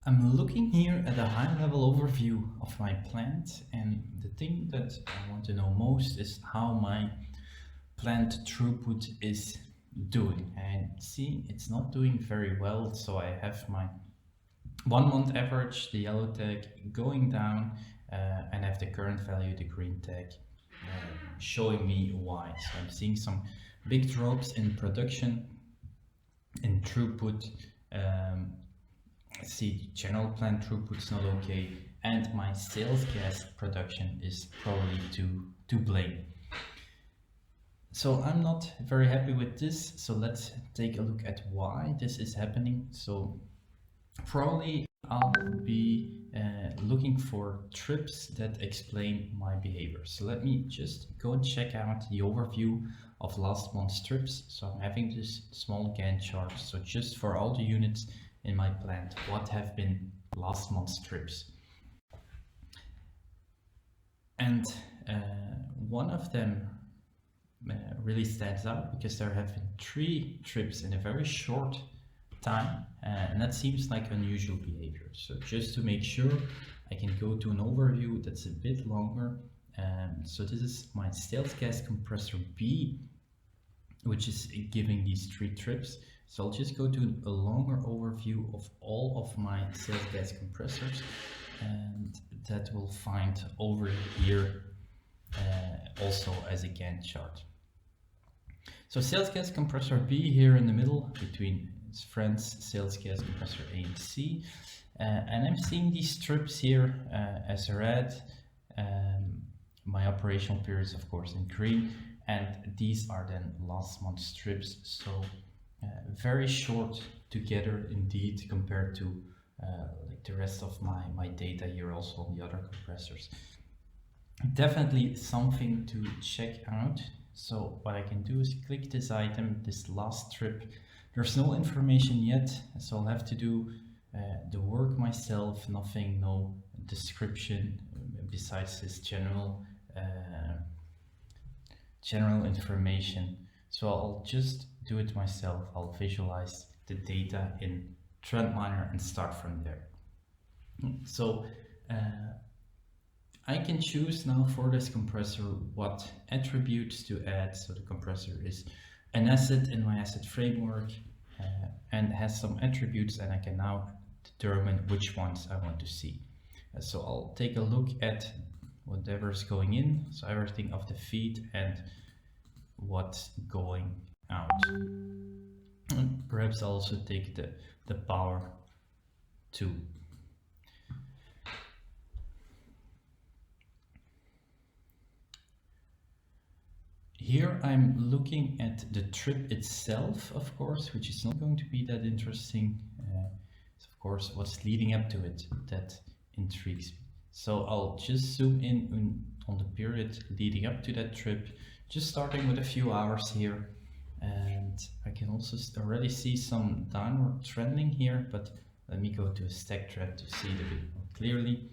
I'm looking here at a high-level overview of my plant, and the thing that I want to know most is how my plant throughput is doing. And see, it's not doing very well, so I have my 1 month average, the yellow tag, going down, and I have the current value, the green tag, showing me why. So I'm seeing some big drops in production, in throughput. See, general plant throughput's not okay, and my sales gas production is probably to blame. So I'm not very happy with this, so let's take a look at why this is happening. So probably I'll be looking for trips that explain my behavior. So let me just go and check out the overview of last month's trips. So I'm having this small Gantt chart, so just for all the units in my plant, what have been last month's trips. And one of them really stands out because there have been 3 trips in a very short time, and that seems like unusual behavior. So just to make sure, I can go to an overview that's a bit longer. So this is my sales gas compressor B, which is giving these 3 trips. So I'll just go to a longer overview of all of my sales gas compressors, and that will find over here also as a Gantt chart. So sales gas compressor B here in the middle between its friends, sales gas compressor A and C, and I'm seeing these strips here as red. My operational periods, of course, in green, and these are then last month's strips. So very short together indeed compared to like the rest of my data here also on the other compressors. Definitely something to check out. So what I can do is click this item, this last trip. There's no information yet, so I'll have to do the work myself, nothing, no description besides this general information. So I'll just do it myself. I'll visualize the data in TrendLab and start from there. So I can choose now for this compressor what attributes to add. So the compressor is an asset in my asset framework and has some attributes, and I can now determine which ones I want to see. So I'll take a look at whatever's going in, so everything of the feed and what's going out. And perhaps I'll also take the power too. Here I'm looking at the trip itself, of course, which is not going to be that interesting. It's of course what's leading up to it that intrigues me. So I'll just zoom in on the period leading up to that trip, just starting with a few hours here. And I can also already see some downward trending here, but let me go to a stack trend to see it a bit more clearly.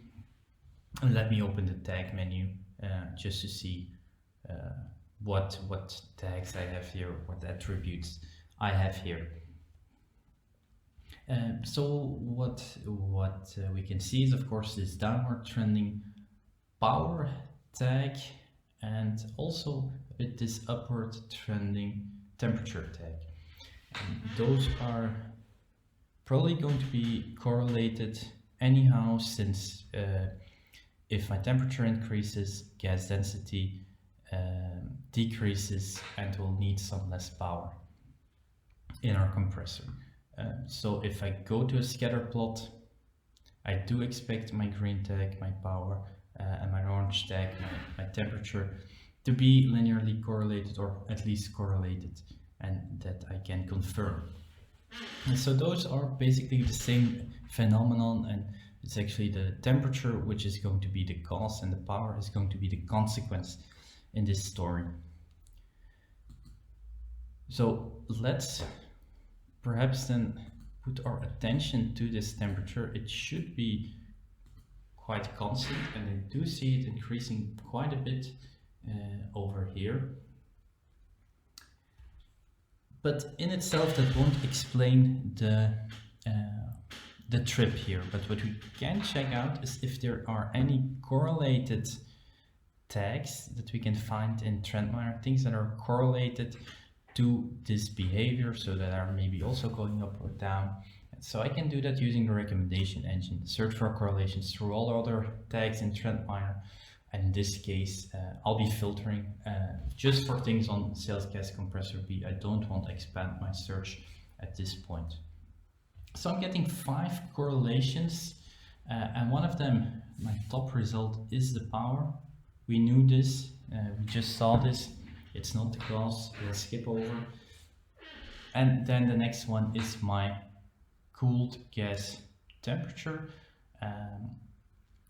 And let me open the tag menu just to see what tags I have here, what attributes I have here. So what we can see is, of course, this downward trending power tag, and also a bit this upward trending temperature tag. And those are probably going to be correlated anyhow, since if my temperature increases, gas density decreases, and we'll need some less power in our compressor. So if I go to a scatter plot, I do expect my green tag, my power, and my orange tag, my temperature, to be linearly correlated, or at least correlated, and that I can confirm. And so those are basically the same phenomenon, and it's actually the temperature which is going to be the cause, and the power is going to be the consequence in this story. So let's perhaps then put our attention to this temperature. It should be quite constant, and I do see it increasing quite a bit over here. But in itself, that won't explain the trip here, but what we can check out is if there are any correlated tags that we can find in TrendMiner, things that are correlated to this behavior, so that are maybe also going up or down. So I can do that using the recommendation engine, search for correlations through all the other tags in TrendMiner. And in this case, I'll be filtering just for things on sales gas compressor B. I don't want to expand my search at this point. So I'm getting 5 correlations, and one of them, my top result, is the power. We knew this, we just saw this. It's not the cause, we'll skip over. And then the next one is my cooled gas temperature.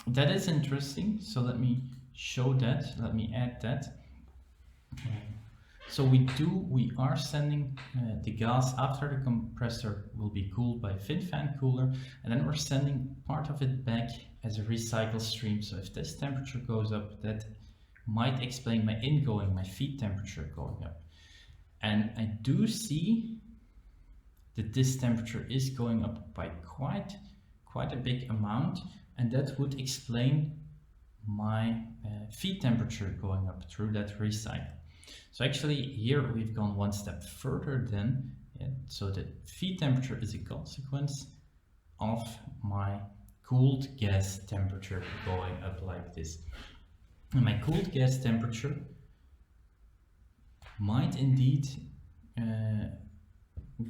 That is interesting, so let me show that, let me add that. So we are sending the gas after the compressor will be cooled by fin fan cooler, and then we're sending part of it back as a recycle stream. So if this temperature goes up, that might explain my ingoing, my feed temperature going up. And I do see that this temperature is going up by quite a big amount, and that would explain my feed temperature going up through that recycle. So actually here we've gone one step further then, so the feed temperature is a consequence of my cooled gas temperature going up like this. And my cooled gas temperature might indeed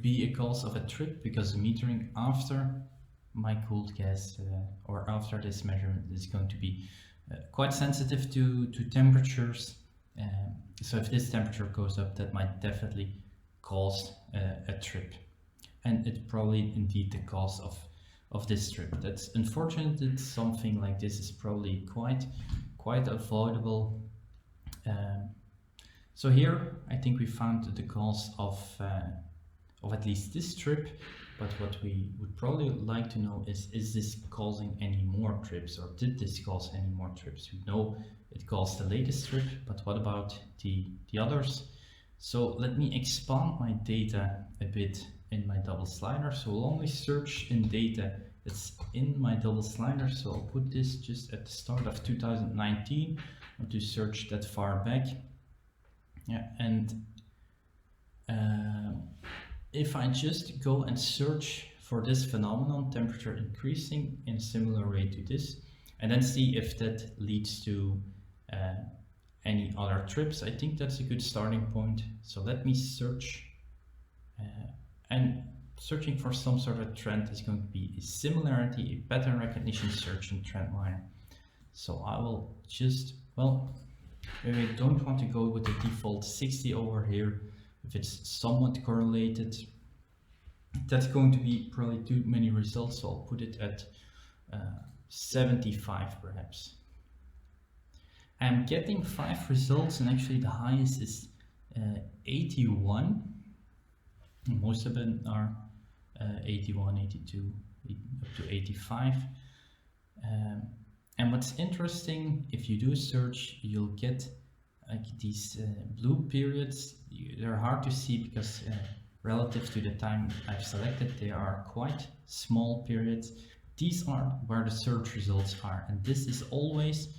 be a cause of a trip, because the metering after my cooled gas or after this measurement is going to be quite sensitive to temperatures. So if this temperature goes up, that might definitely cause a trip, and it's probably indeed the cause of this trip. That's unfortunate that something like this is probably quite avoidable. So here I think we found the cause of at least this trip, but what we would probably like to know is this causing any more trips, or did this cause any more trips? We know it caused the latest trip, but what about the others? So let me expand my data a bit in my double slider. So I'll only search in data that's in my double slider. So I'll put this just at the start of 2019, or to search that far back. Yeah, and if I just go and search for this phenomenon, temperature increasing in a similar way to this, and then see if that leads to any other trips, I think that's a good starting point. So let me search, and searching for some sort of trend is going to be a similarity, a pattern recognition search in TrendMiner. So I will just, well, maybe I don't want to go with the default 60 over here. If it's somewhat correlated, that's going to be probably too many results, so I'll put it at 75 perhaps. I'm getting 5 results, and actually the highest is 81. Most of them are 81, 82, up to 85. And what's interesting, if you do a search, you'll get like these blue periods. They're hard to see because relative to the time I've selected, they are quite small periods. These are where the search results are, and this is always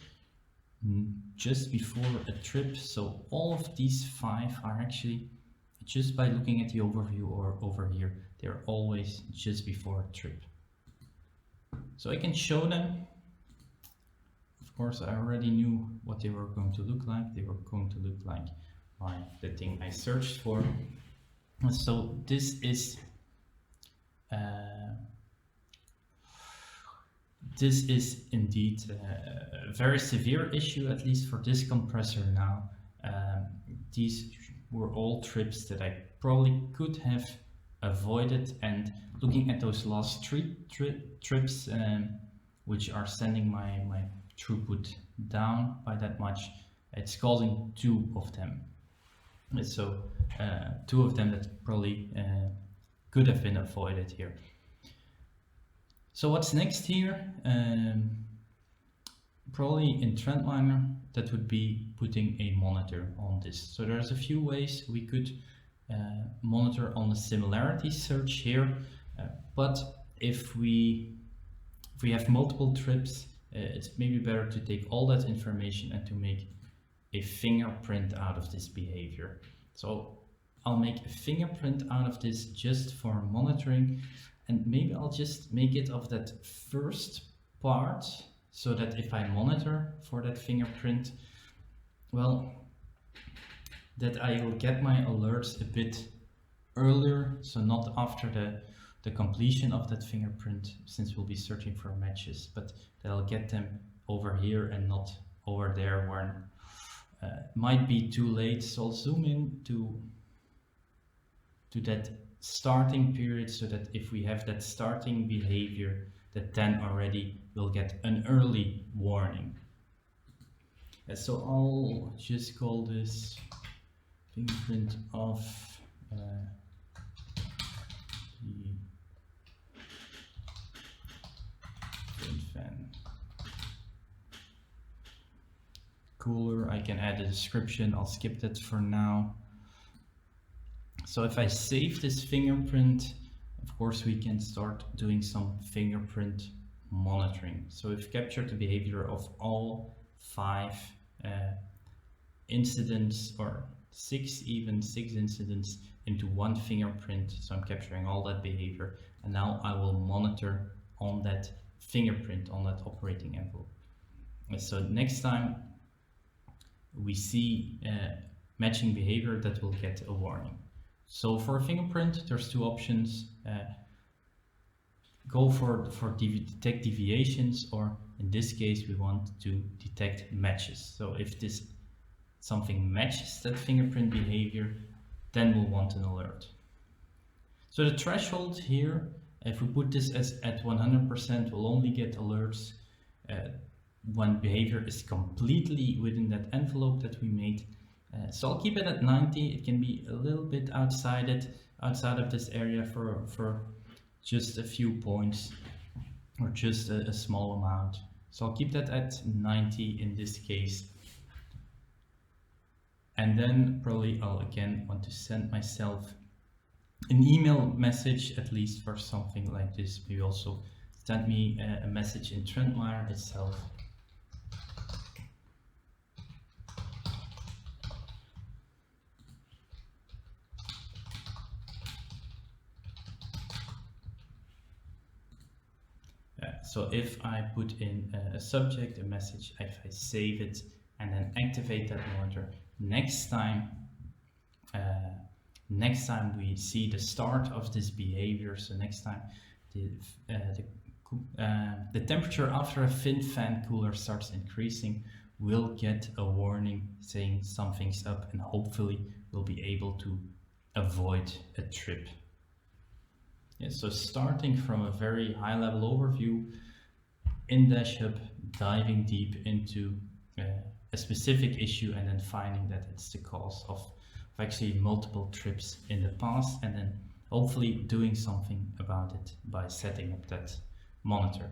just before a trip. So all of these 5 are actually, just by looking at the overview or over here, they're always just before a trip. So I can show them. Of course, I already knew what they were going to look like. They were going to look like the thing I searched for. So this is indeed a very severe issue, at least for this compressor now. These were all trips that I probably could have avoided, and looking at those last 3 trips, which are sending my throughput down by that much, it's causing 2 of them. So 2 of them that probably could have been avoided here. So what's next here? Probably in TrendMiner, that would be putting a monitor on this. So there's a few ways we could monitor on the similarity search here, but if we have multiple trips, it's maybe better to take all that information and to make a fingerprint out of this behavior. So I'll make a fingerprint out of this just for monitoring, and maybe I'll just make it of that first part so that if I monitor for that fingerprint, well, that I will get my alerts a bit earlier, so not after the completion of that fingerprint, since we'll be searching for matches, but that I'll get them over here and not over there when might be too late. So I'll zoom in to that starting period, so that if we have that starting behavior, that then already we'll get an early warning. So I'll just call this fingerprint of the fan cooler. I can add a description, I'll skip that for now. So if I save this fingerprint, of course we can start doing some fingerprint monitoring. So we've captured the behavior of all 5 incidents, or 6 incidents into one fingerprint. So I'm capturing all that behavior, and now I will monitor on that fingerprint, on that operating envelope. So next time we see matching behavior, that will get a warning. So for a fingerprint, there's 2 options. Go for detect deviations, or in this case we want to detect matches. So if something matches that fingerprint behavior, then we'll want an alert. So the threshold here, if we put this as at 100%, we'll only get alerts when behavior is completely within that envelope that we made. So I'll keep it at 90. It can be a little bit outside of this area for just a few points, or just a small amount. So I'll keep that at 90 in this case. And then probably I'll again want to send myself an email message, at least for something like this. Maybe also send me a message in TrendLab itself. So if I put in a subject, a message, if I save it and then activate that monitor, next time we see the start of this behavior, so next time the temperature after a fan cooler starts increasing, we'll get a warning saying something's up, and hopefully we'll be able to avoid a trip. Yeah, so starting from a very high level overview in DashHub, diving deep into a specific issue, and then finding that it's the cause of actually multiple trips in the past, and then hopefully doing something about it by setting up that monitor.